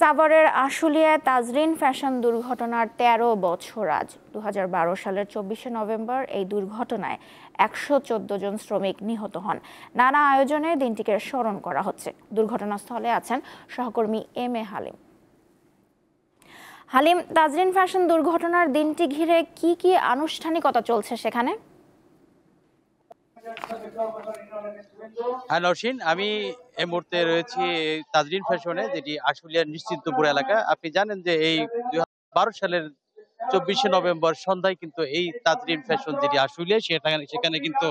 সাভারের আশুলিয়ায় তাজরিন ফ্যাশন দুর্ঘটনার ১৩ বছর আজ। ২০১২ সালের ২৪শে নভেম্বর এই দুর্ঘটনায় ১১৪ জন শ্রমিক নিহত হন। নানা আয়োজনে দিনটিকে স্মরণ করা হচ্ছে। দুর্ঘটনাস্থলে আছেন সহকর্মী M A Halim. Halim, Tazreen fashion দুর্ঘটনার দিনটি ঘিরে কি কি আনুষ্ঠানিকতা চলছে সেখানে? হ্যাঁ নরসিন, আমি এই মুহূর্তে রয়েছি তাজরিন ফ্যাশনে, যেটি আশুলিয়ার নিশ্চিন্তপুর এলাকা। আপনি জানেন যে এই ২০১২ সালের ২৪শে নভেম্বর সন্ধ্যায় কিন্তু এই তাজরিন ফ্যাশন যেটি আশুলিয়া সেখানে কিন্তু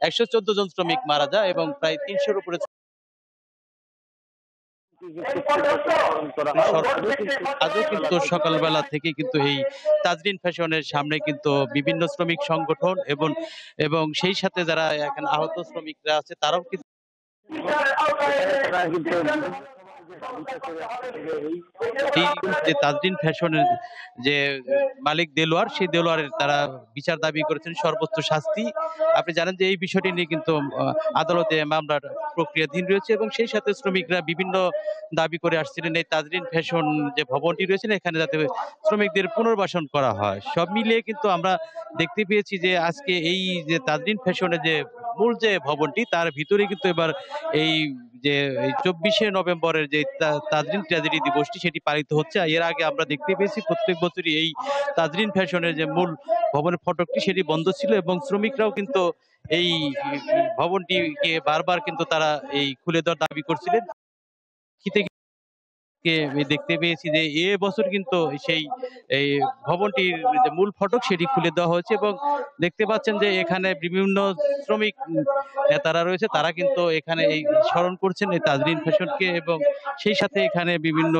১১৪ জন শ্রমিক মারা যায় এবং প্রায় ৩০০-র উপরে আজও কিন্তু সকালবেলা থেকে কিন্তু এই তাজরিন ফ্যাশনের সামনে কিন্তু বিভিন্ন শ্রমিক সংগঠন এবং সেই সাথে যারা এখানে আহত শ্রমিকরা আছে তারাও কিন্তু এই যে তাজরিন ফ্যাশনের যে মালিক দেলোয়ার, সেই দেলোয়ারের তারা বিচার দাবি করেছেন, সর্বোচ্চ শাস্তি। আপনি জানেন যে এই বিষয়টি নিয়ে কিন্তু আদালতে মামলার প্রক্রিয়াধীন রয়েছে এবং সেই সাথে শ্রমিকরা বিভিন্ন দাবি করে আসছিলেন এই তাজরিন ফ্যাশন যে ভবনটি রয়েছে এখানে যাতে শ্রমিকদের পুনর্বাসন করা হয়। সব মিলিয়ে কিন্তু আমরা দেখতে পেয়েছি যে আজকে এই যে তাজরিন ফ্যাশনের যে মূল যে ভবনটি তার ভিতরে কিন্তু এবার এই যে ২৪শে নভেম্বরের যে তাজরিন ট্র্যাজেডি দিবসটি সেটি পালিত হচ্ছে। এর আগে আমরা দেখতে পেয়েছি প্রত্যেক বছরই এই তাজরিন ফ্যাশনের যে মূল ভবনের ফটকটি সেটি বন্ধ ছিল এবং শ্রমিকরাও কিন্তু এই ভবনটিকে বারবার কিন্তু তারা এই খুলে দেওয়ার দাবি করছিলেন। দেখতে পেয়েছি যে বছর কিন্তু সেই এই ভবনটির যে মূল ফটক সেটি খুলে দেওয়া হয়েছে এবং দেখতে পাচ্ছেন যে এখানে বিভিন্ন শ্রমিক নেতারা রয়েছে, তারা কিন্তু এখানে এই স্মরণ করছেন এই তাজরিন ফ্যাশনকে এবং সেই সাথে এখানে বিভিন্ন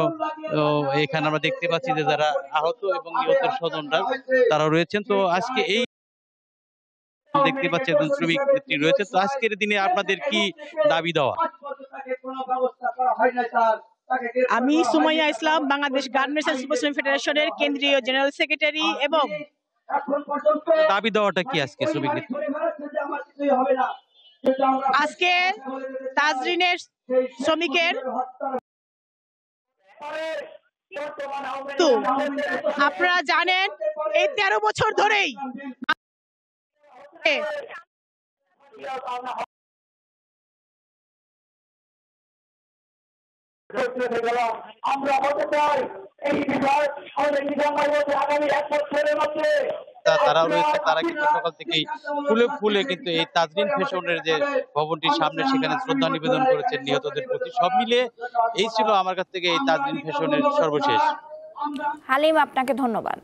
এখানে আমরা দেখতে পাচ্ছি যে যারা আহত এবং নিহতের স্বজনরা তারা রয়েছেন। তো আজকে এই দেখতে পাচ্ছি একজন শ্রমিক নেত্রী রয়েছে। তো আজকের দিনে আপনাদের কি দাবি দেওয়া? আমি সুমাইয়া ইসলাম, বাংলাদেশ গার্মেন্টস অ্যাসোসিয়েশন ফেডারেশনের কেন্দ্রীয় জেনারেল সেক্রেটারি। এবং দাবি দেওয়াটা কি আজকে শ্রমিক নেত্রী? আজকে তাজরিনের শ্রমিকের আপনারা জানেন এই ১৩ বছর ধরেই আমরা হতে চাই এই বিষয় আমাদের আগামী ১ বছরের মধ্যে তারা রয়েছে, তারা কিন্তু সকাল থেকেই ফুলে কিন্তু এই তাজরিন ফ্যাশনের যে ভবনটির সামনে সেখানে শ্রদ্ধা নিবেদন করেছেন নিহতদের প্রতি। সব মিলিয়ে এই ছিল আমার কাছ থেকে এই তাজরিন ফ্যাশনের সর্বশেষ। হালিম, আপনাকে ধন্যবাদ।